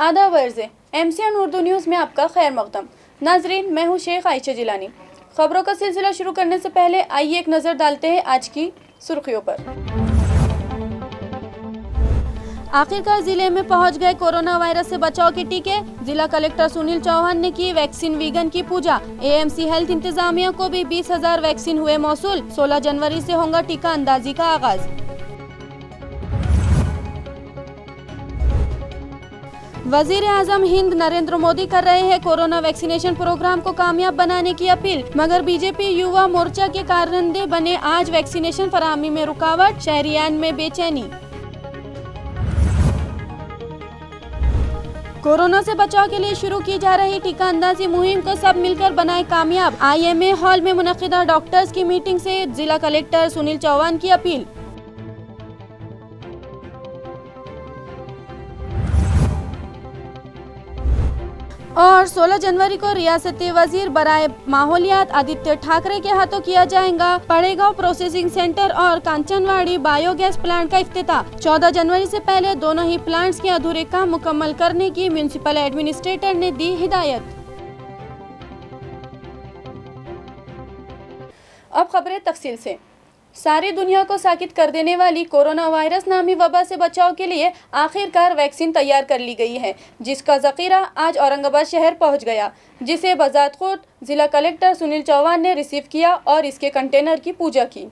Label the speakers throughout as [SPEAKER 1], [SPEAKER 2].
[SPEAKER 1] आदाब अर्ज़ MCN Urdu news में आपका खैर मक़दम। नाज़रीन, मैं हूँ शेख आयशा जिलानी। खबरों का सिलसिला शुरू करने से पहले आइए एक नज़र डालते हैं आज की सुर्खियों पर। आखिरकार जिले में पहुंच गए कोरोना वायरस से बचाव के टीके। जिला कलेक्टर सुनील चौहान ने की वैक्सीन वीगन की पूजा। AMC हेल्थ इंतजामिया को भी 20,000 वैक्सीन हुए मौसूल। 16 जनवरी से होगा टीका अंदाजी का आगाज। वजीर आजम हिंद नरेंद्र मोदी कर रहे हैं कोरोना वैक्सीनेशन प्रोग्राम को कामयाब बनाने की अपील, मगर बीजेपी युवा मोर्चा के कारकर्ता बने आज वैक्सीनेशन फराहमी में रुकावट, शहरियान में बेचैनी। कोरोना से बचाव के लिए शुरू की जा रही टीका अंदाजी मुहिम को सब मिलकर बनाए कामयाब। IMA हॉल में मुनक्किदा डॉक्टर्स की मीटिंग से जिला कलेक्टर सुनील चौहान की अपील। और 16 जनवरी को रियासती वजीर बराए माहौलियात आदित्य ठाकरे के हाथों किया जाएगा पड़ेगांव प्रोसेसिंग सेंटर और कांचनवाड़ी बायोगैस प्लांट का इफ्तिताह। 14 जनवरी से पहले दोनों ही प्लांट्स के अधूरे काम मुकम्मल करने की म्युनिसिपल एडमिनिस्ट्रेटर ने दी हिदायत। अब खबरें तफसील से। सारी दुनिया को साकित कर देने वाली कोरोना वायरस नामी वबा से बचाव के लिए आखिरकार वैक्सीन तैयार कर ली गई है, जिसका ज़ख़ीरा आज औरंगाबाद शहर पहुंच गया, जिसे बज़ात खुद जिला कलेक्टर सुनील चौहान ने रिसीव किया और इसके कंटेनर की पूजा की।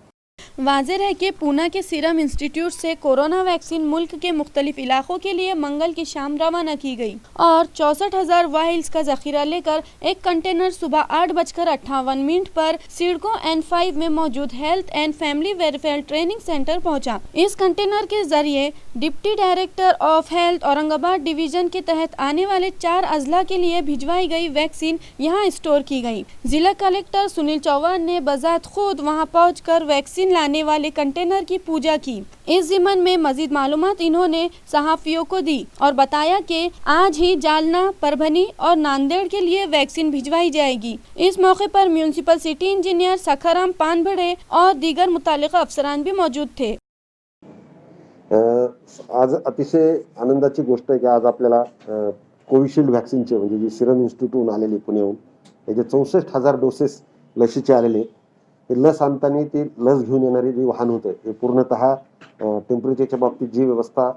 [SPEAKER 1] वाज़ेह है कि पूना के सीरम इंस्टीट्यूट से कोरोना वैक्सीन मुल्क के मुख्तलिफ इलाकों के लिए मंगल की शाम रवाना की गई और 64,000 वाइल्स का जखीरा लेकर एक कंटेनर सुबह 8:58 पर सिडको N5 में मौजूद health and family welfare training centre पहुंचा। इस कंटेनर के जरिए deputy director of health Aurangabad division के तहत आने वाले 4 अजला के लिए भिजवाई गई वैक्सीन यहाँ स्टोर की गई। जिला कलेक्टर सुनील चौहान ने बजात खुद वहाँ पहुँचकर वैक्सीन लाने वाले कंटेनर की पूजा की। इस ज़िमन में मजीद मालूमात इन्होंने सहाफियों को दी और बताया कि आज ही जालना, परभनी और नांदेड़ के लिए वैक्सीन भिजवाई जाएगी। इस मौके पर म्युनिसिपल सिटी इंजीनियर सखाराम पानभड़े और दीगर मुतालिका अफसरान भी मौजूद थे।
[SPEAKER 2] आज अतिशय आनंदाची गोष्ट आहे की आज आपल्याला कोविशिल्ड वॅक्सिनचे म्हणजे जी सिरम इन्स्टिट्यूटहून आलेली पुण्याहून याचे 64,000 डोसेस लसीचे आलेले। लस आणताना ती लस घेऊन येणारी जी वाहन होतं हे पूर्णतः टेम्परेचरच्या बाबतीत जी व्यवस्था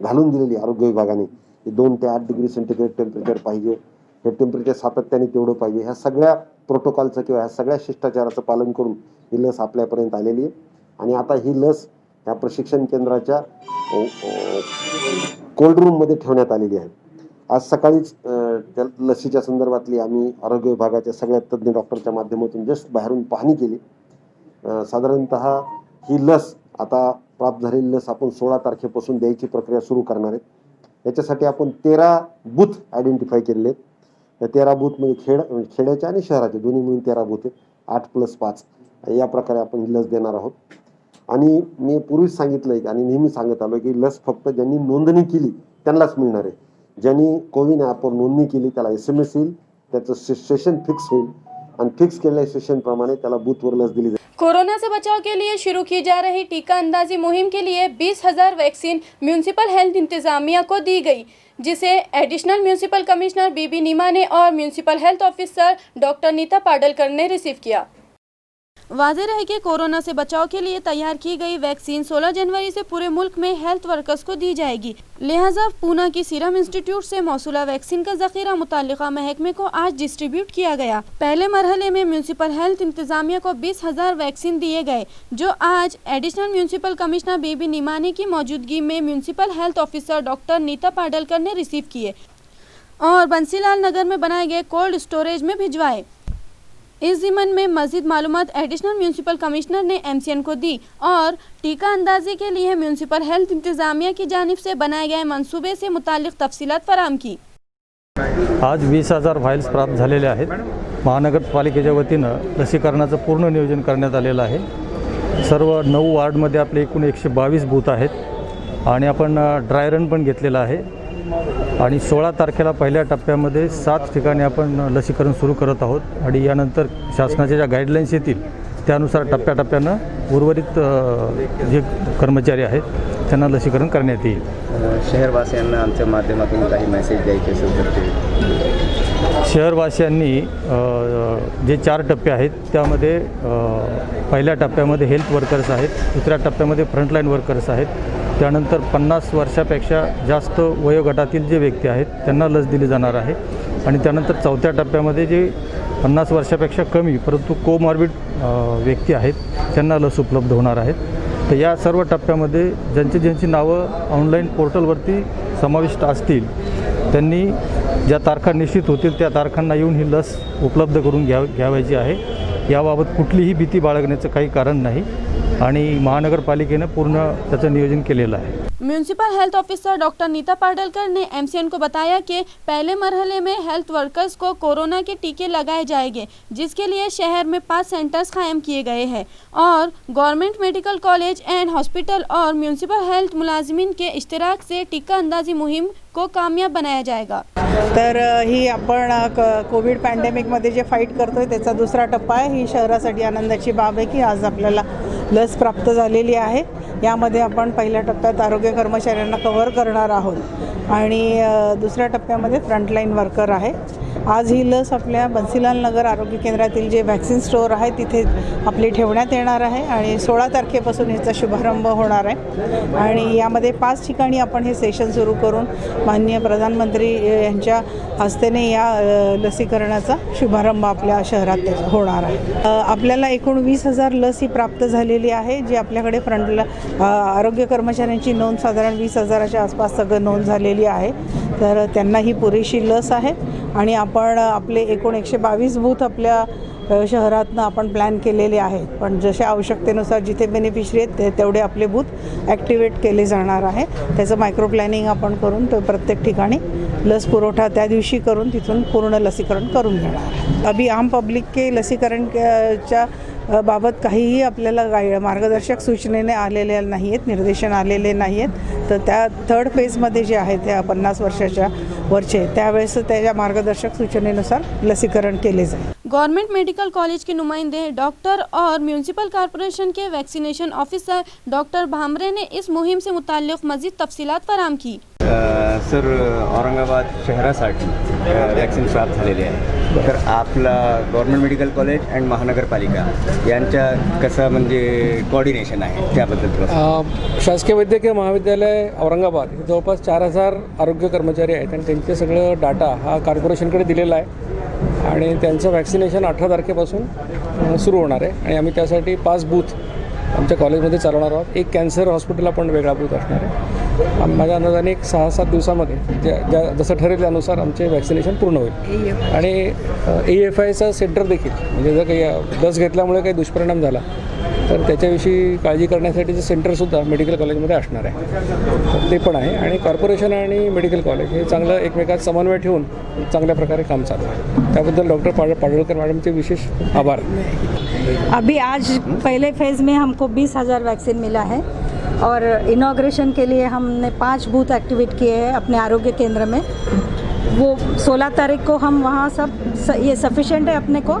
[SPEAKER 2] घालून दिलेली आरोग्य विभागाने की 2 ते 8 डिग्री सेंटीग्रेड टेम्परेचर पाहिजे, हे टेम्परेचर सातत्याने तेवढं पाहिजे, ह्या सगळ्या प्रोटोकॉलचं किंवा ह्या सगळ्या शिष्टाचाराचं पालन करून ही लस आपल्यापर्यंत आलेली आहे। आणि आता ही लस ह्या प्रशिक्षण केंद्राच्या कोल्ड रूममध्ये ठेवण्यात आलेली आहे। आज सकाळीच त्या लसीच्या संदर्भातली आम्ही आरोग्य विभागाच्या सगळ्या तज्ञ डॉक्टरच्या माध्यमातून जस्ट बाहेरून पाहणी केली। साधारणतः ही लस आता प्राप्त झालेली लस आपण 16 तारखेपासून द्यायची प्रक्रिया सुरू करणार आहेत। याच्यासाठी आपण 13 बूथ आयडेंटिफाय केलेले आहेत। या 13 बूथमध्ये खेड्याचे आणि शहराचे दोन्ही मिळून 13 बूथ आहेत। 8+5 या प्रकारे आपण ही लस देणार आहोत। आणि मी पूर्वीच सांगितलंय आणि नेहमी सांगत आलो की लस फक्त ज्यांनी नोंदणी केली त्यांनाच मिळणार आहे। ज्यांनी कोविन ॲपवर नोंदणी केली त्याला SMS येईल, त्याचं सेशन फिक्स होईल और फिक्स केलेल्या सेशन प्रमाणे त्याला बूथवर लस दिली जाईल।
[SPEAKER 1] कोरोना से बचाव के लिए शुरू की जा रही टीका अंदाजी मुहिम के लिए 20,000 वैक्सीन म्युनिसिपल हेल्थ इंतजामिया को दी गई, जिसे additional municipal commissioner B B Nima ने और municipal health officer doctor Neeta Padalkar ने रिसीव किया। वाज़ेह है कि कोरोना से बचाव के लिए तैयार की गई वैक्सीन 16 जनवरी से पूरे मुल्क में हेल्थ वर्कर्स को दी जाएगी। लिहाजा पूना की सीरम इंस्टीट्यूट से मौसूला वैक्सीन का जखीरा मुताल्लिका महकमे को आज डिस्ट्रीब्यूट किया गया। पहले मरहले में म्युनिसिपल हेल्थ इंतजामिया को 20,000 वैक्सीन दिए गए, जो आज एडिशनल म्युनिसिपल कमिश्नर बीबी नीमाने की मौजूदगी में municipal health officer doctor Neeta Padalkar ने रिसीव किए और बंसीलाल नगर में बनाए गए कोल्ड स्टोरेज में भिजवाए। इस ज़िमन में मज़ीद मालूमात एडिशनल म्युनिसिपल कमिश्नर ने MCN को दी और टीका अंदाजी के लिए म्युनिसिपल हेल्थ इंतजामिया की जानिब से बनाए गए मंसूबे से मुतालिक तफसीलात फराहम की।
[SPEAKER 3] आज 20,000 व्हाइल्स प्राप्त झालेले आहेत। महानगरपालिकेच्या वतीनं लसीकरणाचं पूर्ण नियोजन करण्यात आलेलं आहे। सर्व 9 वार्डमध्ये आपले एकूण 122 बूथ आहेत आणि आपण ड्राय रन पण घेतलेला आहे आणि 16 तारखेला पहिल्या टप्प्यामध्ये 7 ठिकाणी आपण लसीकरण सुरू करत आहोत आणि यानंतर शासनाच्या ज्या गाईडलाईन्स येतील त्यानुसार टप्प्याटप्प्यानं उर्वरित जे कर्मचारी आहेत त्यांना लसीकरण करण्यात येईल.
[SPEAKER 4] शहरवासियांना आमच्या माध्यमातून काही मेसेज द्यायचे असेल तर ते
[SPEAKER 3] शहरवासियांनी जे 4 टप्पे आहेत त्यामध्ये पहिल्या टप्प्यामध्ये हेल्थ वर्कर्स आहेत, दुसऱ्या टप्प्यामध्ये फ्रंटलाईन वर्कर्स आहेत, त्यानंतर 50 वर्षापेक्षा जास्त वयोगटातील जे व्यक्ती आहेत त्यांना लस दिली जाणार आहे आणि त्यानंतर चौथ्या टप्प्यामध्ये जे 50 वर्षापेक्षा कमी परंतु कोमॉर्बिड व्यक्ती आहेत त्यांना लस उपलब्ध होणार आहेत. तर या सर्व टप्प्यामध्ये ज्यांची नावं ऑनलाईन पोर्टलवरती समाविष्ट असतील त्यांनी ज्या तारखा निश्चित होतील त्या तारखांना येऊन ही लस उपलब्ध करून घ्यावायची आहे. याबाबत कुठलीही भीती बाळगण्याचं काही कारण नाही आणि महानगरपालिकेनं पूर्ण त्याचं नियोजन केलेलं आहे.
[SPEAKER 1] Municipal health officer doctor Neeta Padalkar ने एमसीएन को बताया कि पहले मरहले में हेल्थ वर्कर्स को कोरोना के टीके लगाए जाएंगे, जिसके लिए शहर में 5 सेंटर्स कायम किए गए हैं और government medical college and hospital और म्यूनसिपल हेल्थ मुलाजिमीन के इश्तराक से टीका अंदाजी मुहिम को कामयाब बनाया जाएगा.
[SPEAKER 5] तर ही आपण कोविड पॅन्डेमिकमध्ये जे फाईट करतोय त्याचा दुसरा टप्पा आहे. ही शहरासाठी आनंदाची बाब आहे की आज आपल्याला लस प्राप्त झालेली आहे. यामध्ये आपण पहिल्या टप्प्यात आरोग्य कर्मचाऱ्यांना कव्हर करणार आहोत आणि दुसऱ्या टप्प्यामध्ये फ्रंटलाईन वर्कर आहे. आज ही लस आपल्या बन्सीलाल नगर आरोग्य केंद्रातील जे व्हॅक्सिन स्टोअर आहे तिथे आपली ठेवण्यात येणार आहे आणि 16 तारखेपासून याचा शुभारंभ होणार आहे आणि यामध्ये 5 ठिकाणी आपण हे सेशन सुरू करून माननीय प्रधानमंत्री यांच्या हस्तेने या लसीकरणाचा शुभारंभ आपल्या शहरात होणार आहे. आपल्याला एकूण 20,000 लस ही प्राप्त झालेली आहे, जी आपल्याकडे फ्रंटला आरोग्य कर्मचाऱ्यांची नोंद साधारण 20,000च्या आसपास सगळं नोंद झालेली आहे. तर त्यांना ही पुरेशी लस आहे आणि आपण आपले एकूण 122 बूथ आपल्या शहरातनं आपण प्लॅन केलेले आहेत. पण जशा आवश्यकतेनुसार जिथे बेनिफिशरी आहेत तेवढे आपले बूथ ॲक्टिवेट केले जाणार आहे. त्याचं मायक्रो प्लॅनिंग आपण करून तो प्रत्येक ठिकाणी लस पुरवठा त्या दिवशी करून तिथून पूर्ण लसीकरण करून घेणार आहे. अभी आम पब्लिक के लसीकरण च्या बाबत काहीही आपल्याला मार्गदर्शक सूचनेने आलेल्या नाही आहेत, निर्देशन आलेले नाही आहेत. तर त्या 3rd फेजमध्ये जे आहे त्या 50 वर्षाच्या वरचे त्यावेळेस त्याच्या मार्गदर्शक सूचनेनुसार लसीकरण केले जाईल.
[SPEAKER 1] गवर्नमेंट मेडिकल कॉलेज के नुमाइंदे डॉक्टर और म्यूनसिपल कॉरपोरेशन के वैक्सीनेशन ऑफिसर डॉक्टर भामरे ने इस मुहिम से मुताल्लिक़ मज़ीद तफसीलात फराहम की.
[SPEAKER 4] सर, औरंगाबाद शहरासाठी वॅक्सिन प्राप्त झालेले आहे. तर आपला गव्हर्नमेंट मेडिकल कॉलेज अँड महानगरपालिका यांच्या कसं म्हणजे कोऑर्डिनेशन आहे त्याबद्दल
[SPEAKER 6] शासकीय वैद्यकीय महाविद्यालय औरंगाबाद हे जवळपास 4,000 आरोग्य कर्मचारी आहेत आणि त्यांचे सगळं डाटा हा कॉर्पोरेशनकडे दिलेला आहे आणि त्यांचं वॅक्सिनेशन 18 तारखेपासून सुरू होणार आहे आणि आम्ही त्यासाठी 5 बूथ आमच्या कॉलेजमध्ये चालवणार आहोत. एक कॅन्सर हॉस्पिटलला पण वेगळा बूथ असणार आहे. माझ्या अंदाजाने 6-7 दिवसामध्ये जसं ठरेल त्यानुसार आमचे वॅक्सिनेशन पूर्ण होईल आणि AFIचं सेंटर देखील म्हणजे जर काही लस घेतल्यामुळे काही दुष्परिणाम झाला तर त्याच्याविषयी काळजी करण्यासाठीचं सेंटरसुद्धा मेडिकल कॉलेजमध्ये असणार आहे. तर ते पण आहे आणि कॉर्पोरेशन आणि मेडिकल कॉलेज हे चांगलं एकमेकात समन्वय ठेवून चांगल्या प्रकारे काम चालू आहे. त्याबद्दल डॉक्टर पाडळकर मॅडमचे विशेष आभार.
[SPEAKER 7] अभी आज पहले फेज़ में हमको 20,000 वैक्सीन मिला है और इनॉग्रेशन के लिए हमने 5 बूथ एक्टिवेट किए हैं अपने आरोग्य केंद्र में. वो 16 तारीख को हम वहाँ सब ये सफिशेंट है अपने को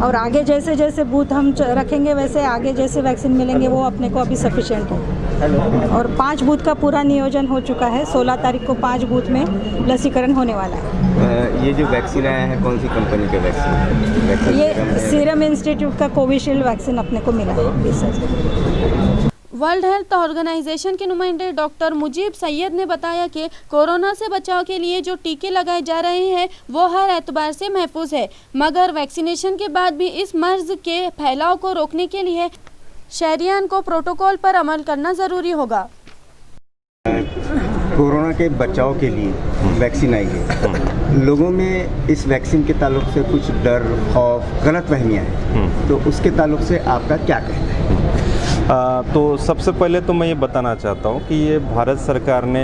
[SPEAKER 7] और आगे जैसे जैसे बूथ हम रखेंगे वैसे आगे जैसे वैक्सीन मिलेंगे वो अपने को अभी सफिशेंट है और 5 बूथ का पूरा नियोजन हो चुका है. 16 तारीख को 5 बूथ में लसीकरण होने वाला है.
[SPEAKER 4] ये जो वैक्सीन आया है कौन सी कंपनी के वैक्सीन?
[SPEAKER 7] ये सीरम इंस्टीट्यूट का कोविशील्ड वैक्सीन अपने को मिला है 20,000.
[SPEAKER 1] वर्ल्ड हेल्थ ऑर्गेनाइजेशन के नुमाइंदे डॉक्टर मुजीब सैयद ने बताया कि कोरोना से बचाव के लिए जो टीके लगाए जा रहे हैं वो हर एतबार से महफूज है, मगर वैक्सीनेशन के बाद भी इस मर्ज के फैलाव को रोकने के लिए शहरियान को प्रोटोकॉल पर अमल करना ज़रूरी होगा.
[SPEAKER 4] कोरोना के बचाव के लिए वैक्सीन आई है. लोगों में इस वैक्सीन के ताल्लुक से कुछ डर, खौफ, गलतफहमियां हैं, तो उसके ताल्लुक से आपका क्या कहना है?
[SPEAKER 8] तो सबसे पहले तो मैं ये बताना चाहता हूँ कि ये भारत सरकार ने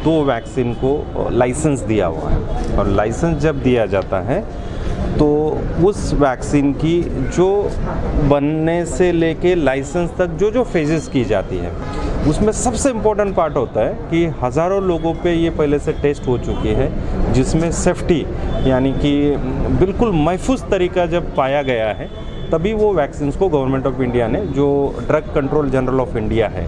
[SPEAKER 8] 2 वैक्सीन को लाइसेंस दिया हुआ है और लाइसेंस जब दिया जाता है तो उस वैक्सीन की जो बनने से लेके लाइसेंस तक जो फेजेस की जाती है उसमें सबसे इम्पोर्टेंट पार्ट होता है कि हज़ारों लोगों पे ये पहले से टेस्ट हो चुकी है, जिसमें सेफ्टी यानी कि बिल्कुल महफूज तरीका जब पाया गया है तभी वो वैक्सीन को गवर्नमेंट ऑफ इंडिया ने, जो drug control general of India है,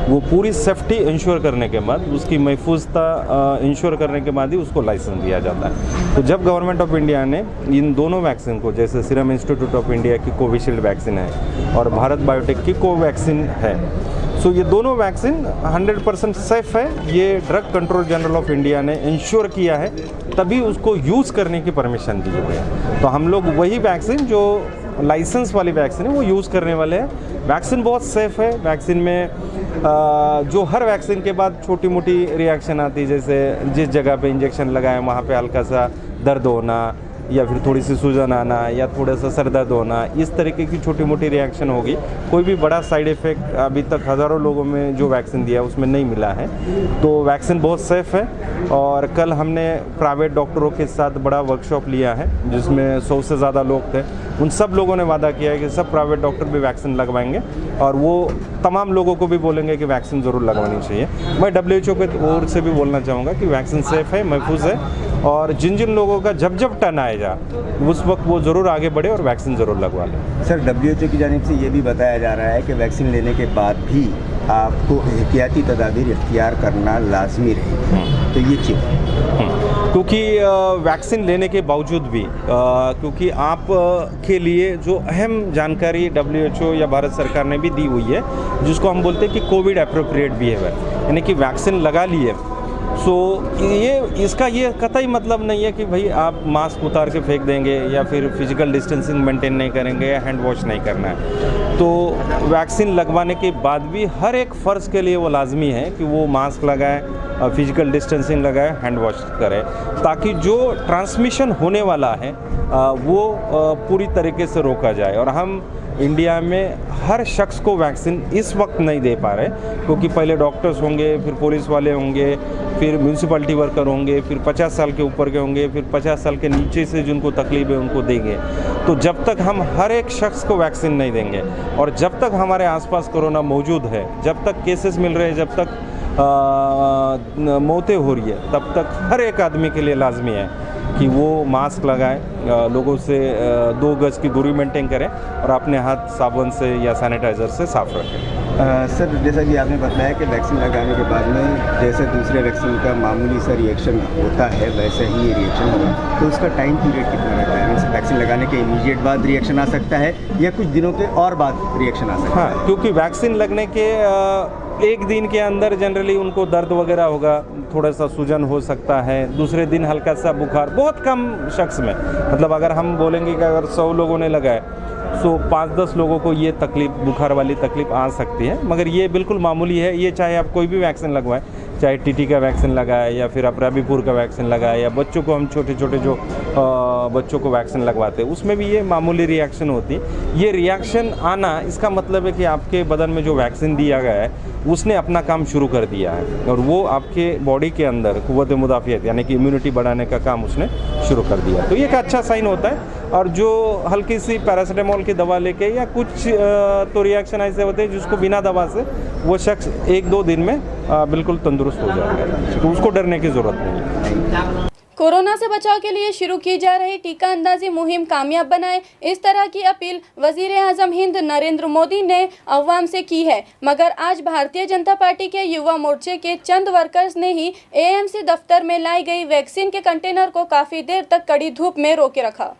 [SPEAKER 8] वो पूरी सेफ्टी इंश्योर करने के बाद, उसकी महफूजता इंश्योर करने के बाद ही उसको लाइसेंस दिया जाता है। तो जब गवर्नमेंट ऑफ इंडिया ने इन दोनों वैक्सीन को, जैसे सीरम इंस्टीट्यूट ऑफ इंडिया की कोविशील्ड वैक्सीन है और भारत बायोटेक की कोवैक्सीन है, सो ये दोनों वैक्सीन 100% सेफ है, ये drug control general of India ने इंश्योर किया है, तभी उसको यूज़ करने की परमिशन दी हुई है। तो हम लोग वही वैक्सीन जो लाइसेंस वाली वैक्सीन है वो यूज़ करने वाले हैं। वैक्सीन बहुत सेफ़ है। वैक्सीन में जो हर वैक्सीन के बाद छोटी मोटी रिएक्शन आती है, जैसे जिस जगह पे इंजेक्शन लगाए वहाँ पे हल्का सा दर्द होना या फिर थोड़ी सी सूजन आना या थोड़ा सा सर दर्द होना, इस तरीके की छोटी मोटी रिएक्शन होगी। कोई भी बड़ा साइड इफ़ेक्ट अभी तक हज़ारों लोगों में जो वैक्सीन दिया है उसमें नहीं मिला है। तो वैक्सीन बहुत सेफ़ है। और कल हमने प्राइवेट डॉक्टरों के साथ बड़ा वर्कशॉप लिया है जिसमें 100 से ज़्यादा लोग थे। उन सब लोगों ने वादा किया है कि सब प्राइवेट डॉक्टर भी वैक्सीन लगवाएंगे और वो तमाम लोगों को भी बोलेंगे कि वैक्सीन ज़रूर लगवानी चाहिए। मैं WHO के ओर से भी बोलना चाहूँगा कि वैक्सीन सेफ़ है, महफूज है, और जिन जिन लोगों का जब जब टर्न आएगा उस वक्त वो ज़रूर आगे बढ़े और वैक्सीन ज़रूर लगवा लें।
[SPEAKER 4] सर, WHO की जानिब से ये भी बताया जा रहा है कि वैक्सीन लेने के बाद भी आपको एहतियाती तदाबीर इख्तियार करना लाजमी रहेगी, तो ये क्यों?
[SPEAKER 8] क्योंकि वैक्सीन लेने के बावजूद भी क्योंकि आप के लिए जो अहम जानकारी WHO या भारत सरकार ने भी दी हुई है, जिसको हम बोलते हैं कि कोविड एप्रोप्रिएट बिहेवियर, यानी कि वैक्सीन लगा लिए सो ये इसका ये कतई मतलब नहीं है कि भाई आप मास्क उतार के फेंक देंगे या फिर फिजिकल डिस्टेंसिंग मेंटेन नहीं करेंगे या हैंड वॉश नहीं करना है। तो वैक्सीन लगवाने के बाद भी हर एक फ़र्ज के लिए वो लाजमी है कि वो मास्क लगाए, फिजिकल डिस्टेंसिंग लगाए, हैंड वॉश करें, ताकि जो ट्रांसमिशन होने वाला है वो पूरी तरीके से रोका जाए। और हम इंडिया में हर शख्स को वैक्सीन इस वक्त नहीं दे पा रहे, क्योंकि पहले डॉक्टर्स होंगे, फिर पुलिस वाले होंगे, फिर म्यूनसिपलिटी वर्कर होंगे, फिर 50 साल के ऊपर के होंगे, फिर 50 साल के नीचे से जिनको तकलीफ है उनको देंगे। तो जब तक हम हर एक शख्स को वैक्सीन नहीं देंगे और जब तक हमारे आसपास कोरोना मौजूद है, जब तक केसेस मिल रहे हैं, जब तक मौतें हो रही है, तब तक हर एक आदमी के लिए लाजमी है कि वो मास्क लगाएं, लोगों से 2 गज की दूरी मेंटेन करें और अपने हाथ साबुन से या सैनिटाइज़र से साफ़ रखें।
[SPEAKER 4] सर, जैसा कि आपने बताया कि वैक्सीन लगाने के बाद में जैसे दूसरे वैक्सीन का मामूली सा रिएक्शन होता है वैसे ही ये रिएक्शन होगा, तो उसका टाइम पीरियड कितना रहता है? मीन्स वैक्सीन लगाने के इमीडिएट बाद रिएक्शन आ सकता है या कुछ दिनों के और बाद रिएक्शन आ सकता है?
[SPEAKER 8] हाँ, क्योंकि वैक्सीन लगने के 1 दिन के अंदर जनरली उनको दर्द वगैरह होगा, थोड़ा सा सूजन हो सकता है, दूसरे दिन हल्का सा बुखार, बहुत कम शख्स में, मतलब अगर हम बोलेंगे कि अगर 100 लोगों ने लगाए तो 5-10 लोगों को ये तकलीफ, बुखार वाली तकलीफ आ सकती है, मगर ये बिल्कुल मामूली है। ये चाहे आप कोई भी वैक्सीन लगवाएं, चाहे टीटी का वैक्सीन लगाए या फिर आप रबीपुर का वैक्सीन लगाए या बच्चों को, हम छोटे छोटे जो बच्चों को वैक्सीन लगवाते हैं उसमें भी ये मामूली रिएक्शन होती है। ये रिएक्शन आना इसका मतलब है कि आपके बदन में जो वैक्सीन दिया गया है उसने अपना काम शुरू कर दिया है और वो आपके बॉडी के अंदर कुव्वत मुदाफ़ियत यानी कि इम्यूनिटी बढ़ाने का काम उसने शुरू कर दिया। तो ये एक अच्छा साइन होता है। और जो हल्की सी पैरासीटामोल की दवा लेके या कुछ तो रिएक्शन ऐसे होते हैं जिसको बिना दवा से वो शख्स 1-2 दिन में बिल्कुल तंदुरुस्त हो जाएगा, तो उसको डरने की ज़रूरत नहीं है।
[SPEAKER 1] कोरोना से बचाव के लिए शुरू की जा रही टीका अंदाजी मुहिम कामयाब बनाए, इस तरह की अपील वज़ीर आज़म हिंद नरेंद्र मोदी ने अवाम से की है। मगर आज भारतीय जनता पार्टी के युवा मोर्चे के चंद वर्कर्स ने ही AMC दफ्तर में लाई गई वैक्सीन के कंटेनर को काफ़ी देर तक कड़ी धूप में रोके रखा।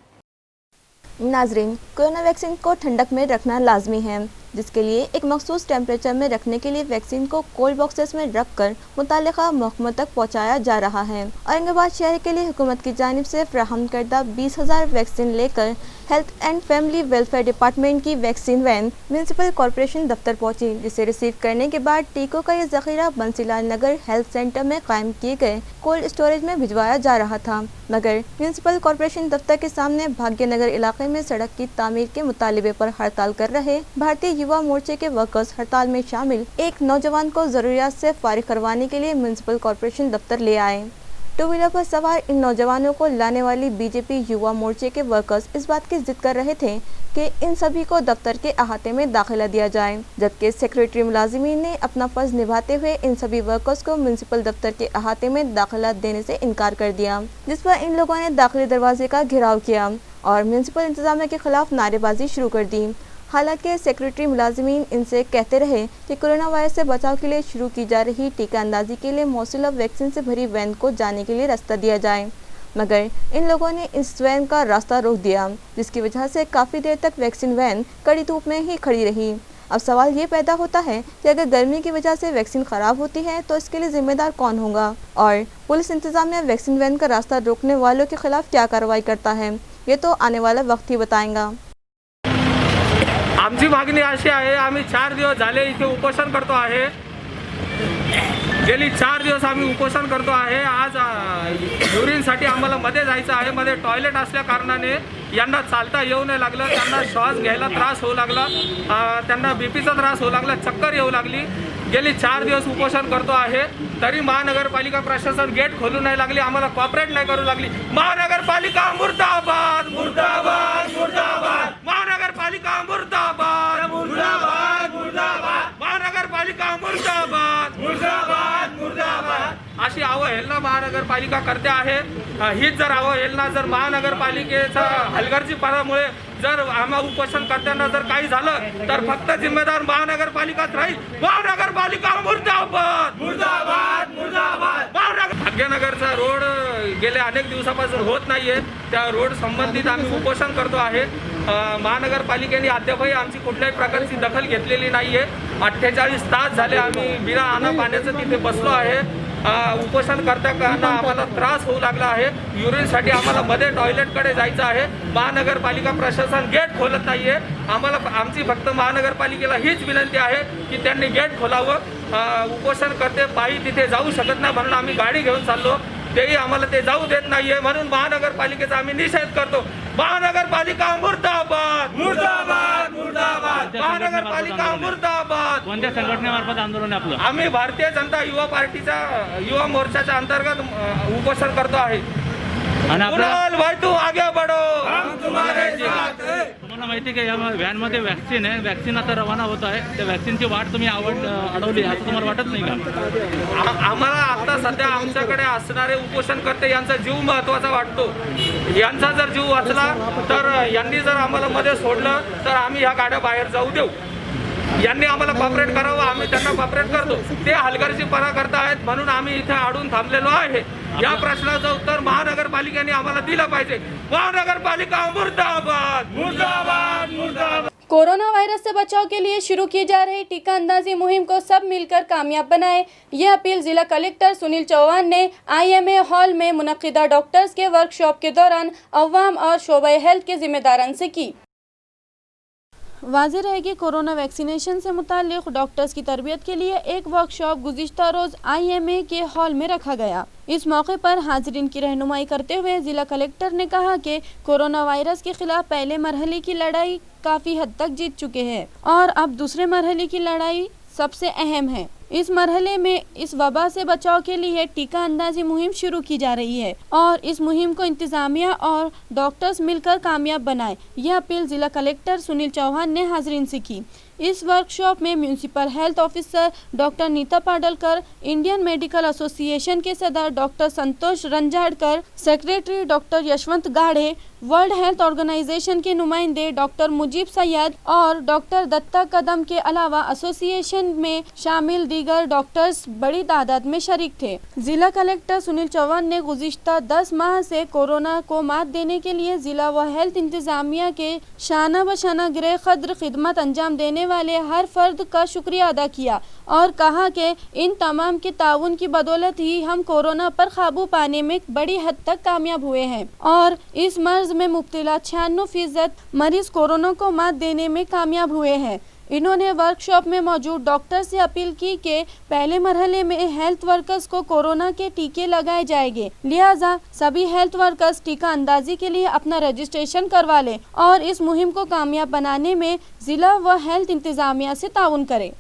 [SPEAKER 9] नाजरीन, कोरोना वैक्सीन को ठंडक में रखना लाजमी है, जिसके लिए एक मखसूस टेम्परेचर में रखने के लिए वैक्सीन को कोल्ड बॉक्सेस में रखकर मुताल्लिका महकमों तक पहुंचाया जा रहा है। औरंगाबाद शहर के लिए हुकूमत की जानिब से फ्राहम करदा 20,000 वैक्सीन लेकर health and family welfare department की वैक्सीन वैन म्यूनसिपल कॉरपोरेशन दफ्तर पहुंची, जिसे रिसीव करने के बाद टीकों का ये जखीरा बंसीलाल नगर हेल्थ सेंटर में कायम किए गए कोल्ड स्टोरेज में भिजवाया जा रहा था। मगर म्यूनसिपल कॉरपोरेशन दफ्तर के सामने भाग्यनगर इलाके में सड़क की तामीर के मुतालिबे पर हड़ताल कर रहे भारतीय युवा मोर्चे के वर्कर्स हड़ताल में शामिल एक नौजवान को जरूरियात से फारिग करवाने के लिए म्यूनसिपल कॉरपोरेशन दफ्तर ले आए। टू व्हीलर पर सवार इन नौजवानों को लाने वाली बीजेपी युवा मोर्चे के वर्कर्स इस बात की जिद कर रहे थे कि इन सभी को दफ्तर के अहाते में दाखिला दिया जाए, जबकि सेक्रेटरी मुलाजिमीन ने अपना फर्ज निभाते हुए इन सभी वर्कर्स को म्यूनसिपल दफ्तर के अहाते में दाखिला देने से इनकार कर दिया, जिस पर इन लोगों ने दाखिली दरवाजे का घेराव किया और म्यूनसिपल इंतजामिया के खिलाफ नारेबाजी शुरू कर दी। हालांकि सेक्रेटरी मुलाजिमीन इनसे कहते रहे कि कोरोना वायरस से बचाव के लिए शुरू की जा रही टीका अंदाजी के लिए मौसूल वैक्सीन से भरी वैन को जाने के लिए रास्ता दिया जाए, मगर इन लोगों ने इस वैन का रास्ता रोक दिया, जिसकी वजह से काफ़ी देर तक वैक्सीन वैन कड़ी धूप में ही खड़ी रही। अब सवाल ये पैदा होता है कि अगर गर्मी की वजह से वैक्सीन ख़राब होती है तो इसके लिए जिम्मेदार कौन होगा और पुलिस इंतजामिया वैक्सीन वैन का रास्ता रोकने वालों के खिलाफ क्या कार्रवाई करता है, ये तो आने वाला वक्त ही बताएगा।
[SPEAKER 10] आमची मागणी अशी आहे, आम्ही 4 दिवस झाले इथे उपोषण करतो आहे। गेली 4 दिवस आम्ही उपोषण करतो आहे। आज युरिनसाठी आम्हाला मध्ये जायचं आहे, मध्ये टॉयलेट असल्या कारणाने यांना चालता येऊ नाही लागलं, त्यांना श्वास घ्यायला त्रास होऊ लागला, त्यांना बीपीचा त्रास होऊ लागला, चक्कर येऊ लागली। गेली 4 दिवस उपोषण करतो आहे, तरी महानगरपालिका प्रशासन गेट खोलू नाही लागली, आम्हाला कॉपरेट नाही करू लागली। महानगरपालिका मुर्दाबाद मुर्दाबाद मुर्दाबाद, महानगरपालिका मुर्दाबाद मुर्दाबाद मुर्दाबाद, महानगरपालिका मुर्दाबाद मुर्दाबाद मुर्दाबाद अशी अवहेलना महानगरपालिका करते आहे। हीच जर अवहेलना जर महानगरपालिकेचा हलगर्जीपणामुळे जर आम्हा उपोषणकर्त्यांना जर काही झालं तर फक्त जिम्मेदार महानगरपालिकाच राहील। महानगरपालिका मुर्दाबाद मुर्दाबाद मुर्दाबाद। भाग्यनगरचा रोड गेल्या अनेक दिवसापासून होत नाहीये, त्या रोड संबंधित आम्ही उपोषण करतो आहे। महानगरपालिकेने अद्यापही आमची कुठल्याही प्रकारची दखल घेतलेली नाहीये। 48 तास झाले आम्ही बिना आणा पाण्याचं तिथे बसलो आहे। उपोषण करताना आम्हाला त्रास होऊ लागला आहे। युरिनसाठी आम्हाला मध्ये टॉयलेटकडे जायचं आहे, महानगरपालिका प्रशासन गेट खोलत नाहीये। आम्हाला आमची फक्त महानगरपालिकेला हीच विनंती आहे की त्यांनी गेट खोलावं। उपोषण करते पायी तिथे जाऊ शकत नाही म्हणून आम्ही गाडी घेऊन चाललो, तेही आम्हाला ते जाऊ देत नाहीये, म्हणून महानगरपालिकेचा आम्ही निषेध करतो। महानगरपालिका मुर्दाबाद मुर्दाबाद मुर्दाबाद, महानगरपालिका मुर्दाबाद।
[SPEAKER 11] कोणत्या संघटनेमार्फत आंदोलन आहे आपलं?
[SPEAKER 10] आम्ही भारतीय जनता युवा पार्टीचा युवा मोर्चाच्या अंतर्गत उपोषण करतो आहे। कुणाल भाई तू आगे बढ़ो, हम तुम्हारे साथ हैं।
[SPEAKER 11] तुम्हाला माहिती आहे का या व्हॅन मध्ये वॅक्सिन आहे, वॅक्सिन आता रवाना होत आहे, त्या वॅक्सिनची वाट तुम्ही अडवली असं तुम्हाला वाटत नाही का?
[SPEAKER 10] आम्हाला आता सध्या आमच्याकडे असणारे उपोषणकर्ते यांचा जीव महत्त्वाचा वाटतो। यांचा जर जीव वाचला तर यांनी जर आम्हाला मध्ये सोडलं तर आम्ही ह्या गाड्या बाहेर जाऊ देऊ। यांनी आम्हाला कॉपरेट करावं, आम्ही त्यांना कॉपरेट करतो। ते हलगर्जीपणा करतायत म्हणून आम्ही इथे अडून थांबलेलो आहे। या प्रश्नाचं उत्तर महानगरपालिकेने आम्हाला दिलं पाहिजे। महानगरपालिका मुर्दाबाद मुर्दाबाद मुर्दाबाद।
[SPEAKER 1] कोरोना वायरस से बचाव के लिए शुरू की जा रही टीका अंदाजी मुहिम को सब मिलकर कामयाब बनाए, ये अपील जिला कलेक्टर सुनील चौहान ने IMA हॉल में मुनक्किदा डॉक्टर्स के वर्कशॉप के दौरान अवाम और शोबे हेल्थ के जिम्मेदारान से की। वाज़ेह है कि कोरोना वैक्सीनेशन से मुताल्लिक़ डॉक्टर्स की तरबियत के लिए एक वर्कशॉप गुज़िश्ता रोज़ IMA के हॉल में रखा गया। इस मौके पर हाज़रीन की रहनुमाई करते हुए ज़िला कलेक्टर ने कहा कि कोरोना वायरस के ख़िलाफ़ पहले मरहले की लड़ाई काफ़ी हद तक जीत चुके हैं और अब दूसरे मरहले की लड़ाई सबसे अहम है। इस मरहले में इस वबा से बचाव के लिए टीका अंदाजी मुहिम शुरू की जा रही है और इस मुहिम को इंतज़ामिया और डॉक्टर्स मिलकर कामयाब बनाएं, यह अपील ज़िला कलेक्टर सुनील चौहान ने हाज़रीन से की। इस वर्कशॉप में municipal health officer doctor Neeta Padalkar, Indian medical association के सदर doctor Santosh Ranjadkar, secretary doctor Yashwant Gadhe, world health organisation के नुमाइंदे डॉक्टर मुजीब सैयद और डॉक्टर दत्ता कदम के अलावा एसोसिएशन में शामिल दीगर डॉक्टर्स बड़ी तादाद में शरीक थे। जिला कलेक्टर सुनील चौहान ने गुज़िश्ता 10 माह से कोरोना को मात देने के लिए जिला व हेल्थ इंतजामिया के शाना बशाना गिरे कद्र खिदमत अंजाम देने वाले हर फर्द का शुक्रिया अदा किया और कहा कि इन तमाम के ताउन की बदौलत ही हम कोरोना पर काबू पाने में बड़ी हद तक कामयाब हुए हैं और इस मर्ज में मुब्तला 96% मरीज कोरोना को मात देने में कामयाब हुए हैं। इन्होंने वर्कशॉप में मौजूद डॉक्टर से अपील की कि पहले मरहले में हेल्थ वर्कर्स को कोरोना के टीके लगाए जाएंगे, लिहाजा सभी हेल्थ वर्कर्स टीका अंदाजी के लिए अपना रजिस्ट्रेशन करवा लें और इस मुहिम को कामयाब बनाने में जिला व हेल्थ इंतजामिया से ताउन करें।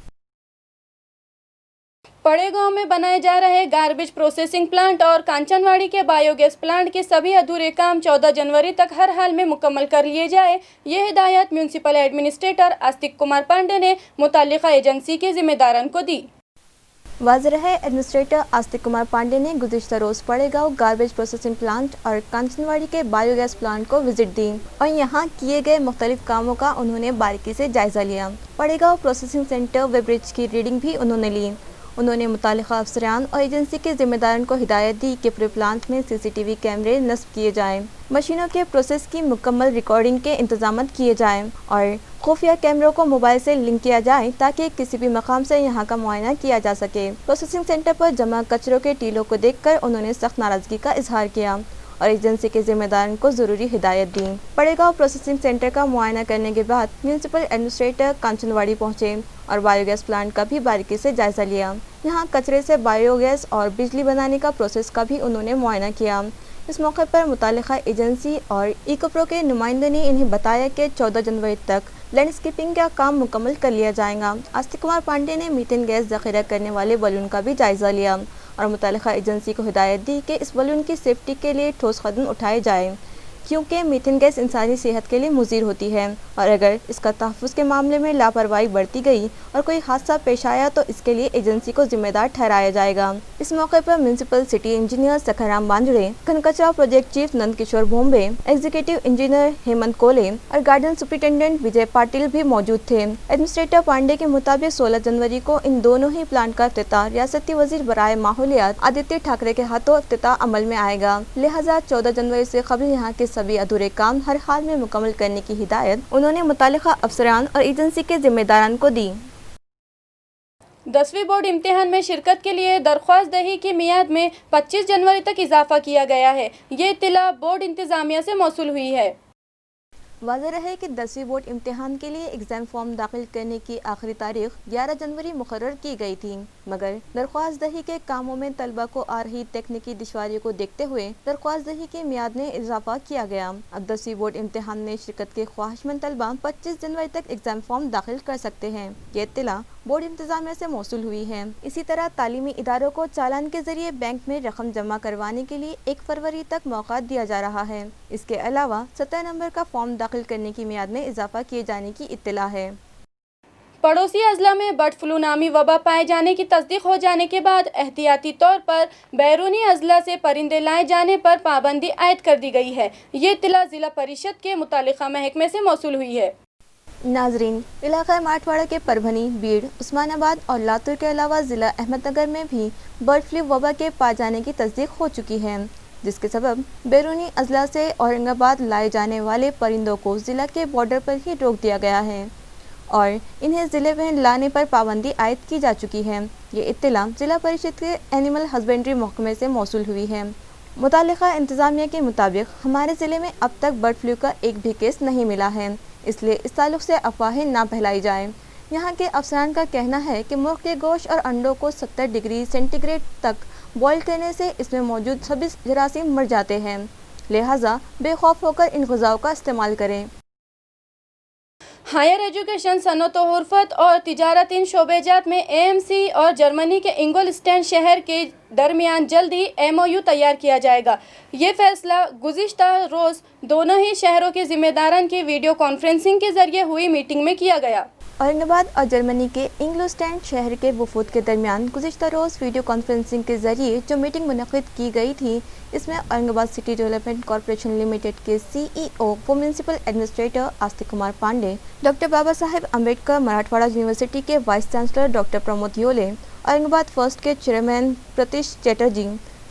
[SPEAKER 1] पड़ेगांव में बनाए जा रहे गार्बेज प्रोसेसिंग प्लांट और कांचनवाड़ी के बायोगैस प्लांट के सभी अधूरे काम 14 जनवरी तक हर हाल में मुकम्मल कर लिए जाए। ये हिदायत म्यूनसिपल एडमिनिस्ट्रेटर आस्तिक कुमार पांडे ने मुताल्लिका एजेंसी के जिम्मेदारान को दी।
[SPEAKER 9] वाज़ेह है, एडमिनिस्ट्रेटर आस्तिक कुमार पांडे ने गुज़िश्ता रोज़ पड़ेगांव गार्बेज प्रोसेसिंग प्लांट और कांचनवाड़ी के बायोगैस प्लांट को विजिट दी और यहाँ किए गए मुख्तलिफ कामों का उन्होंने बारीकी से जायजा लिया। पड़ेगांव प्रोसेसिंग सेंटर व ब्रिज की रीडिंग भी उन्होंने ली। उन्होंने मुताल्लिका अफसरान और एजेंसी के जिम्मेदारों को हिदायत दी कि पूरे प्लांट में CCTV कैमरे नस्ब किए जाएं, मशीनों के प्रोसेस की मुकम्मल रिकॉर्डिंग के इंतजाम किए जाएं और खुफिया कैमरों को मोबाइल से लिंक किया जाए ताकि किसी भी मकाम से यहां का मुआयना किया जा सके। प्रोसेसिंग सेंटर पर जमा कचरों के टीलों को देखकर उन्होंने सख्त नाराजगी का इजहार किया और एजेंसी के जिम्मेदारों को ज़रूरी हिदायत दी। पड़ेगांव प्रोसेसिंग सेंटर का मुआयना करने के बाद म्यूनसिपल एडमिनिस्ट्रेटर कांचनवाड़ी पहुंचे और बायोगैस प्लांट का भी बारीकी से जायजा लिया। यहां कचरे से बायोगैस और बिजली बनाने का प्रोसेस का भी उन्होंने मुआयना किया। इस मौके पर मुताल्लिका एजेंसी और इकोप्रो के नुमाइंदे ने इन्हें बताया कि 14 जनवरी तक लैंडस्केपिंग का काम मुकम्मल कर लिया जाएगा। आस्तिक कुमार पांडे ने मीथेन गैस ज़ख़ीरा करने वाले बलून का भी जायजा लिया और मुताल्लिका एजेंसी को हिदायत दी कि इस बलून की सेफ्टी के लिए ठोस कदम उठाए जाएं, क्योंकि मीथेन गैस इंसानी सेहत के लिए मुज़िर होती है और अगर इसका तहफ़्फ़ुज़ के मामले में लापरवाही बरती गई और कोई हादसा पेश आया तो इसके लिए एजेंसी को जिम्मेदार ठहराया जाएगा। इस मौके पर म्यूनसिपल सिटी इंजीनियर सखाराम बांजड़े, घन कचरा project chief Nand Kishore Bhombe, executive engineer Hemant कोले और गार्डन सुपरिटेंडेंट विजय पाटिल भी मौजूद थे। एडमिनिस्ट्रेटर पांडे के मुताबिक 16 जनवरी को इन दोनों ही प्लांट का इफ्तिताह रियासती वजीर बराए माहौलियात आदित्य ठाकरे के हाथों इफ्तिताह अमल में आएगा। लिहाजा 14 जनवरी से कबल यहाँ के सभी अधूरे काम हर हाल में मुकम्मल करने की हिदायत उन्होंने मुताल्लिका अफसरान और एजेंसी के जिम्मेदारान को दी।
[SPEAKER 1] 10वीं बोर्ड इम्तिहान में शिरकत के लिए दरख्वास्त दही की मियाद में 25 जनवरी तक इजाफा किया गया है। ये इत्तला बोर्ड इंतजामिया से मौसूल हुई है।
[SPEAKER 9] वाज़ेह है कि 10वीं बोर्ड इम्तिहान के लिए एग्ज़ाम फॉर्म दाखिल करने की आखिरी तारीख 11 जनवरी मुकर्रर की गई थी, मगर दरख्वास्त दही के कामों में तलबा को आ रही तकनीकी दुश्वारियों को देखते हुए दरख्वास्त दही की मियाद में इजाफा किया गया। अब 10वीं बोर्ड इम्तिहान में शिरकत के ख्वाहिशमंद तलबा 25 जनवरी तक एग्ज़ाम फॉर्म दाखिल कर सकते हैं। ये इत्तला बोर्ड इंतजामिया से मौसूल हुई है। इसी तरह तालीमी इदारों को चालान के जरिए बैंक में रकम जमा करवाने के लिए 1 फरवरी तक मौका दिया जा रहा है। इसके अलावा 17 नंबर का फॉर्म दाखिल करने की मियाद में इजाफा किए जाने की इत्तला है।
[SPEAKER 1] पड़ोसी अजला में बर्ड फ्लू नामी वबा पाए जाने की तस्दीक हो जाने के बाद एहतियाती तौर पर बैरूनी अजला से परिंदे लाए जाने पर पाबंदी आयद कर दी गई है। ये इत्तला जिला परिषद के मुतालिका महकमे से मौसूल हुई है।
[SPEAKER 9] नाजरीन, इलाका मराठवाड़ा के परभनी, बीड़, उस्मानाबाद और लातूर के अलावा ज़िला अहमदनगर में भी बर्ड फ्लू वबा के पाए जाने की तस्दीक हो चुकी है, जिसके सबब बैरूनी अजला से औरंगाबाद लाए जाने वाले परिंदों को ज़िला के बॉर्डर पर ही रोक दिया गया है और इन्हें ज़िले में लाने पर पाबंदी आयद की जा चुकी है। ये इत्तला ज़िला परिषद के एनिमल हस्बेंड्री महकमे से मौसूल हुई है। मुतालिका इंतज़ामिया के मुताबिक हमारे ज़िले में अब तक बर्ड फ्लू का एक भी केस नहीं मिला है, इसलिए इस ताल्लुक़ से अफवाहें ना फैलाई जाएं। यहाँ के अफसरान का कहना है कि मुर्ग के गोश्त और अंडों को 70 डिग्री सेंटीग्रेड तक बॉयल करने से इसमें मौजूद सभी जरासीम मर जाते हैं, लिहाजा बेखौफ होकर इन ग़िज़ाओं का इस्तेमाल करें।
[SPEAKER 1] हायर एजुकेशन, सनअत व हुर्फत और तिजारत इन शोबेजात में AMC और जर्मनी के इंगोलस्टैड शहर के दरमियान जल्द ही MOU तैयार किया जाएगा। ये फैसला गुज़िश्ता रोज़ दोनों ही शहरों के ज़िम्मेदारान की वीडियो कॉन्फ्रेंसिंग के ज़रिए हुई मीटिंग में किया गया।
[SPEAKER 9] औरंगाबाद और जर्मनी के इंगोलस्टैड शहर के वफूद के दरमियान गुज़िश्ता रोज़ वीडियो कॉन्फ्रेंसिंग के ज़रिए जो मीटिंग मुनक़िद की गई थी, इसमें Aurangabad city development corporation limited के CEO व municipal administrator Astik Kumar Pande, doctor Baba Saheb Ambedkar Marathwada university के vice chancellor doctor Pramod Yole, Aurangabad first के चेयरमैन प्रतीश चैटर्जी,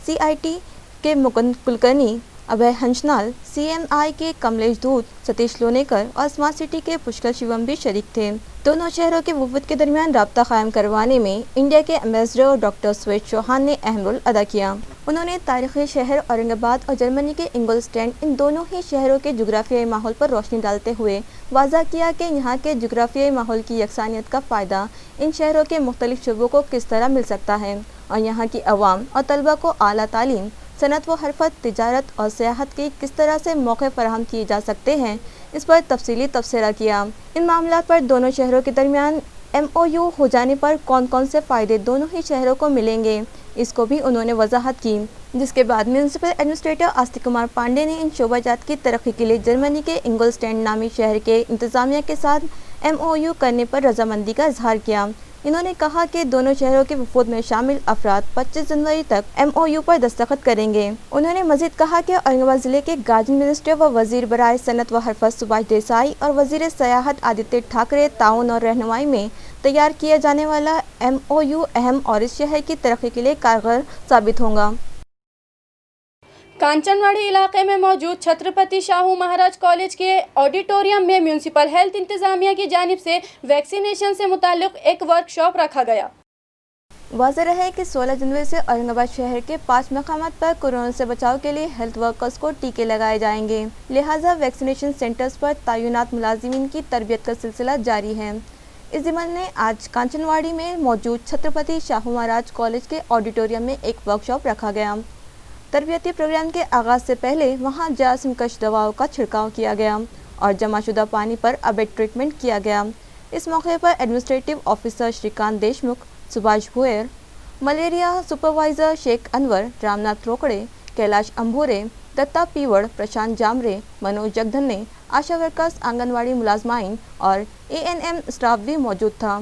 [SPEAKER 9] CIT के मुकुंद कुलकर्णी, अभय हंसनाल, CMI के कमलेश दूत, सतीश लोनेकर और स्मार्ट सिटी के पुष्कर शिवम भी शरीक थे। दोनों शहरों के वफूद के दरमियान राब्ता कायम करवाने में इंडिया के एम्बेसडर डॉक्टर स्वेत चौहान ने अहम रोल अदा किया। उन्होंने तारीख़ी शहर औरंगाबाद और जर्मनी के इंगोलस्टैड, इन दोनों ही शहरों के जुग्राफियाई माहौल पर रोशनी डालते हुए वाज़ा किया कि यहाँ के जुग्राफियाई माहौल की यकसानियत का फ़ायदा इन शहरों के मुख्तलिफ शोबों को किस तरह मिल सकता है और यहाँ की अवाम और तलबा को आला तालीम, सनअत व हरफत, तिजारत और सियाहत की किस तरह से मौके फराहम किए जा सकते हैं, इस पर तफसीली तबसरा किया। इन मामलों पर दोनों शहरों के दरमियान MOU हो जाने पर कौन कौन से फ़ायदे दोनों ही शहरों को मिलेंगे, इसको भी उन्होंने वजाहत की, जिसके बाद म्यूनिसिपल एडमिनिस्ट्रेटर आस्तिक कुमार पांडे ने इन शोबाजात की तरक्की के लिए जर्मनी के इंगोलस्टैंड नामी शहर के इंतज़ामिया के साथ MOU करने पर रजामंदी का इजहार किया। इन्होंने कहा कि दोनों शहरों के वफूद में शामिल अफराद 25 जनवरी तक MOU पर दस्तखत करेंगे। उन्होंने मजीद कहा कि औरंगाबाद जिले के गार्जियन मिनिस्टर व वजीर बराए सनत व हरफत सुभाष देसाई और वजीर सयाहत आदित्य ठाकरे ताउन और रहनुमाई में तैयार किया जाने वाला MOU अहम और इस शहर की तरक्की के लिए कारगर साबित होगा।
[SPEAKER 1] कांचनवाड़ी इलाके में मौजूद छत्रपति शाहू महाराज कॉलेज के ऑडिटोरियम में म्यूनिसिपल हेल्थ इंतजामिया की जानिब से वैक्सीनेशन से मुताल्लिक एक वर्कशॉप रखा गया।
[SPEAKER 9] वाज़ेह है कि 16 जनवरी से औरंगाबाद शहर के 5 मकामात पर कोरोना से बचाव के लिए हेल्थ वर्कर्स को टीके लगाए जाएंगे, लिहाजा वैक्सीनेशन सेंटर्स पर तैनात मुलाजिमीन की तरबियत का सिलसिला जारी है। इस ज़िम्मन में आज कांचनवाड़ी में मौजूद छत्रपति शाहू महाराज कॉलेज के ऑडिटोरियम में एक वर्कशॉप रखा गया। तरबियती प्रोग्राम के आगाज़ से पहले वहां जारासीम कश दवाओं का छिड़काव किया गया और जमाशुदा पानी पर अबेट ट्रीटमेंट किया गया। इस मौके पर administrative officer Shrikant Deshmukh, Subhash Bhoyar, malaria supervisor Sheikh Anwar, Ramnath Rokade, Kailash Ambore, Datta Pivad, Prashant Jamre, Manoj Jagdhanne, Asha workers, anganwadi मुलाजमाइन और ANM स्टाफ भी मौजूद था।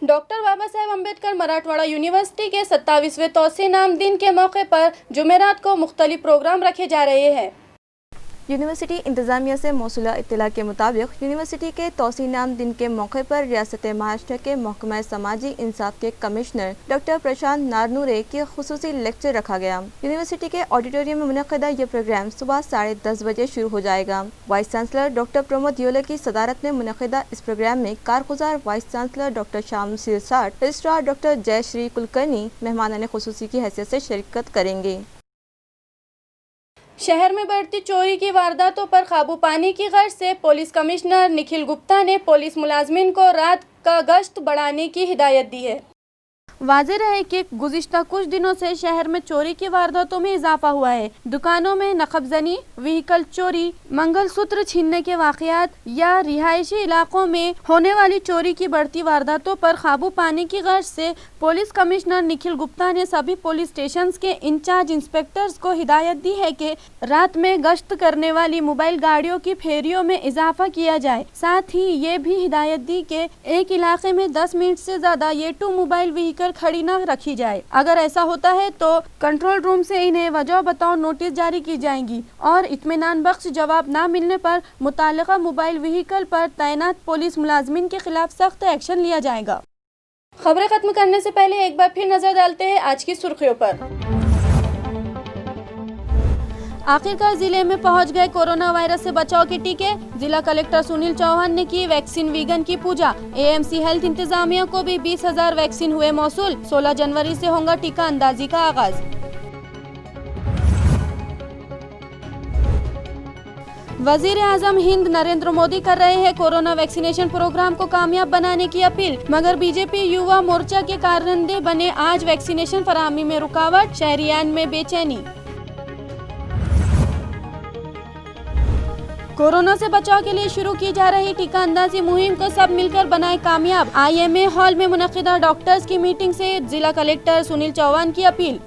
[SPEAKER 1] डॉक्टर बाबा साहेब अम्बेडकर मराठवाड़ा यूनिवर्सिटी के 27वें तौसीह नाम दिन के मौके पर जुमेरात को मुख्तलिफ प्रोग्राम रखे जा रहे हैं।
[SPEAKER 9] यूनिवर्सिटी इंतज़ामिया से मौसूला इत्तला के मुताबिक यूनिवर्सिटी के तौसीह नाम दिन के मौके पर रियासत महाराष्ट्र के महकमा समाजी इंसाफ के कमिश्नर डॉक्टर प्रशांत नारनूरे के खुसूसी लेक्चर रखा गया। यूनिवर्सिटी के ऑडिटोरियम में मुनक़दा ये प्रोग्राम सुबह 10:30 बजे शुरू हो जाएगा। Vice chancellor doctor Pramod Yole की सदारत में मुनक़दा इस प्रोग्राम में कारगुजार vice chancellor doctor Shyam Sirsat, registrar doctor Jayashree Kulkarni मेहमानाने खुसूसी की हैसियत से शिरकत करेंगे।
[SPEAKER 1] शहर में बढ़ती चोरी की वारदातों पर काबू पाने की गर्ज से पुलिस कमिश्नर निखिल गुप्ता ने पुलिस मुलाजमीन को रात का गश्त बढ़ाने की हिदायत दी है। वाज़ेह है कि गुज़िश्ता कुछ दिनों से शहर में चोरी की वारदातों में इजाफा हुआ है। दुकानों में नक़बज़नी, व्हीकल चोरी, मंगलसूत्र छीनने के वाक़यात या रिहायशी इलाकों में होने वाली चोरी की बढ़ती वारदातों पर काबू पाने की गर्ज से पुलिस कमिश्नर निखिल गुप्ता ने सभी पुलिस स्टेशन के इंचार्ज इंस्पेक्टर्स को हिदायत दी है कि रात में गश्त करने वाली मोबाइल गाड़ियों की फेरियों में इजाफा किया जाए। साथ ही ये भी हिदायत दी कि एक इलाके में 10 मिनट से ज़्यादा ये 2 मोबाइल व्हीकल खड़ी न रखी जाए। अगर ऐसा होता है तो कंट्रोल रूम से इन्हें वजह बताओ नोटिस जारी की जाएंगी और इत्मीनान बख्श जवाब न मिलने पर मुतालिका मोबाइल व्हीकल पर तैनात पुलिस मुलाजमीन के खिलाफ सख्त एक्शन लिया जाएगा। खबरें खत्म करने से पहले एक बार फिर नजर डालते हैं आज की सुर्खियों पर। आखिरकार जिले में पहुंच गए कोरोना वायरस से बचाव के टीके। जिला कलेक्टर सुनील चौहान ने की वैक्सीन वीगन की पूजा। AMC हेल्थ इंतजामिया को भी 20,000 वैक्सीन हुए मौसूल। 16 जनवरी से होगा टीका अंदाजी का आगाज। वजीर आजम हिंद नरेंद्र मोदी कर रहे हैं कोरोना वैक्सीनेशन प्रोग्राम को कामयाब बनाने की अपील, मगर बीजेपी युवा मोर्चा के कारंदे बने आज वैक्सीनेशन फराहमी में रुकावट, शहरियान में बेचैनी। कोरोना से बचाव के लिए शुरू की जा रही टीका अंदाजी मुहिम को सब मिलकर बनाए कामयाब। IMA हॉल में मुनक़िदा डॉक्टर्स की मीटिंग से जिला कलेक्टर सुनील चौहान की अपील।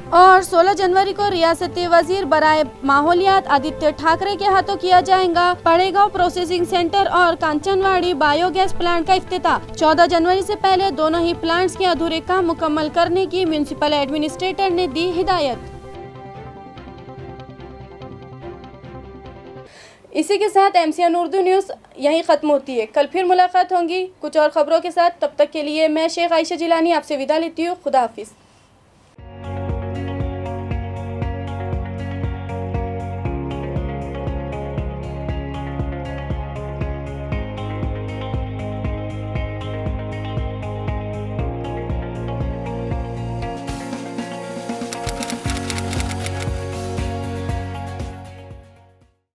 [SPEAKER 1] और 16 जनवरी को रियासती वजीर बराए माहौलियात आदित्य ठाकरे के हाथों किया जाएगा पड़ेगांव प्रोसेसिंग सेंटर और कांचनवाड़ी बायोगैस प्लांट का इफ्तिताह। 14 जनवरी से पहले दोनों ही प्लांट्स के अधूरे काम मुकम्मल करने की म्यूनिसिपल एडमिनिस्ट्रेटर ने दी हिदायत। इसी के साथ MCN उर्दू न्यूज़ यहीं ख़त्म होती है। कल फिर मुलाकात होंगी कुछ और खबरों के साथ। तब तक के लिए मैं शेख आयशा जिलानी आपसे विदा लेती हूँ। खुदा हाफिज़।